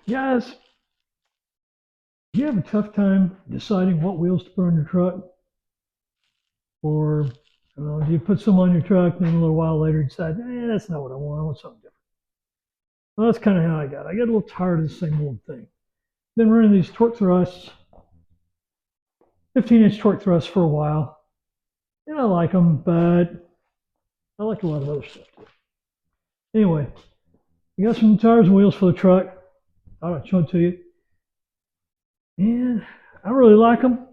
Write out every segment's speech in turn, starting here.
Guys, do you have a tough time deciding what wheels to put on your truck? Or do you put some on your truck and then a little while later decide, that's not what I want something different? Well, that's kind of how I got. I got a little tired of the same old thing. Been running these torque thrusts, 15-inch torque thrusts for a while. And I like them, but I like a lot of other stuff too. Anyway, we got some tires and wheels for the truck. Thought I'd show it to you. And I really like them.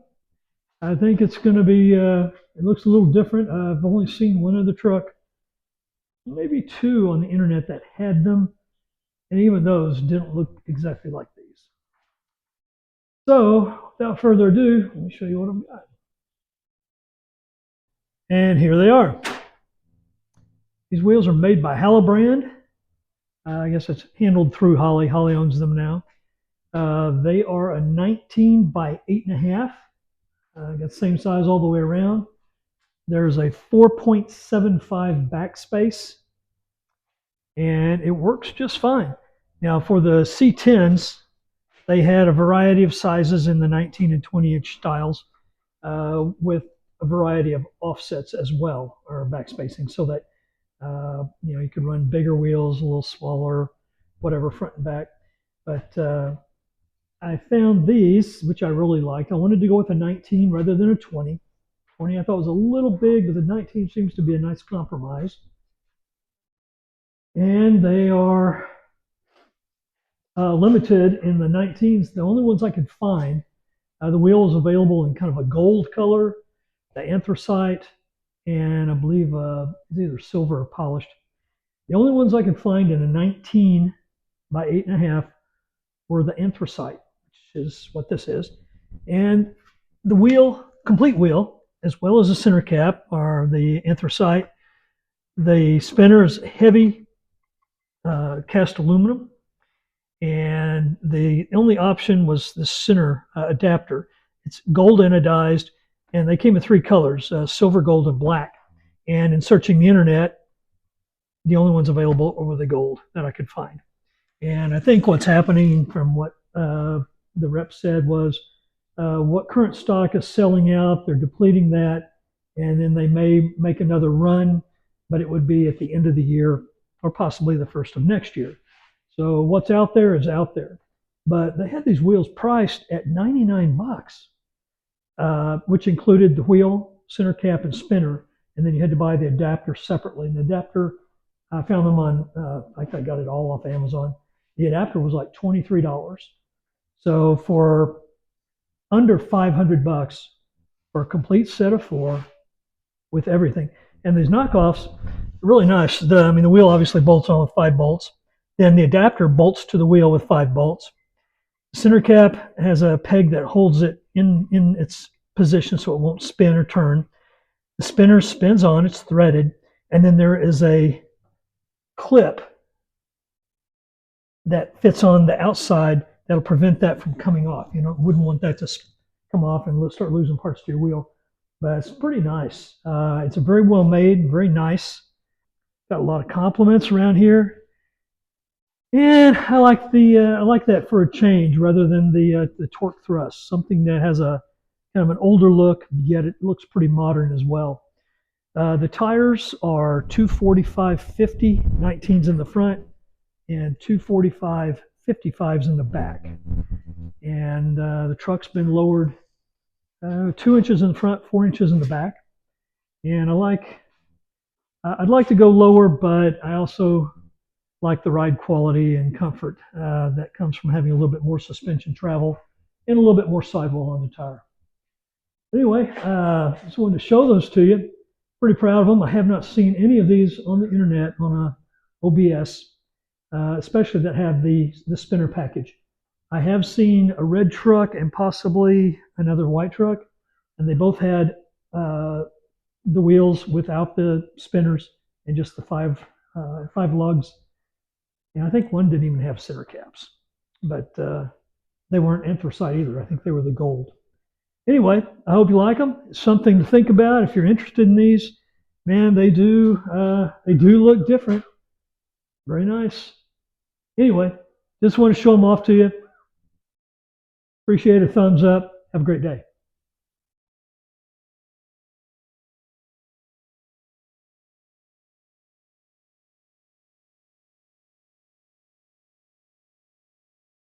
I think it's going to be, it looks a little different. I've only seen one other truck, maybe two on the internet that had them. And even those didn't look exactly like these. So without further ado, let me show you what I've got. And here they are. These wheels are made by Brand. I guess it's handled through Holley. Holley owns them now. They are a 19 by 8.5. Got the same size all the way around. There's a 4.75 backspace, and it works just fine. Now for the C10s, they had a variety of sizes in the 19 and 20-inch styles, with a variety of offsets as well, or backspacing, so that you could run bigger wheels, a little smaller, whatever, front and back. But I found these, which I really liked. I wanted to go with a 19 rather than a 20. 20 I thought was a little big, but the 19 seems to be a nice compromise. And they are limited in the 19s. The only ones I could find, the wheel is available in kind of a gold color, the anthracite, and I believe it's either silver or polished. The only ones I could find in a 19 by 8.5 were the anthracite, which is what this is. And the wheel, complete wheel, as well as the center cap, are the anthracite. The spinner is heavy cast aluminum, and the only option was the center adapter. It's gold anodized, and they came in three colors, silver, gold, and black. And in searching the internet, the only ones available were the gold that I could find. And I think what's happening, from what the rep said, was what current stock is selling out, they're depleting that, and then they may make another run, but it would be at the end of the year or possibly the first of next year. So what's out there is out there. But they had these wheels priced at 99 bucks, which included the wheel, center cap, and spinner. And then you had to buy the adapter separately. And the adapter, I found them on, I think I got it all off Amazon. The adapter was like $23. So for under 500 bucks for a complete set of four with everything. And these knockoffs are really nice. The wheel obviously bolts on with 5 bolts. Then the adapter bolts to the wheel with 5 bolts. The center cap has a peg that holds it in its position so it won't spin or turn. The spinner spins on, it's threaded, and then there is a clip that fits on the outside that'll prevent that from coming off. You wouldn't want that to come off and start losing parts to your wheel. But it's pretty nice. It's a very well made, very nice. Got a lot of compliments around here. And I like that for a change rather than the torque thrust, something that has a kind of an older look, yet it looks pretty modern as well. The tires are 245/50, 19s in the front, and 245/55s in the back. And the truck's been lowered 2 inches in the front, 4 inches in the back. And I'd like to go lower, but I also like the ride quality and comfort that comes from having a little bit more suspension travel and a little bit more sidewall on the tire. Anyway, just wanted to show those to you. Pretty proud of them. I have not seen any of these on the internet on a OBS, especially that have the spinner package. I have seen a red truck and possibly another white truck, and they both had the wheels without the spinners and just the five lugs. And I think one didn't even have center caps, but they weren't anthracite either. I think they were the gold. Anyway, I hope you like them. It's something to think about if you're interested in these. Man, they do look different. Very nice. Anyway, Just want to show them off to you. Appreciate a thumbs up. Have a great day.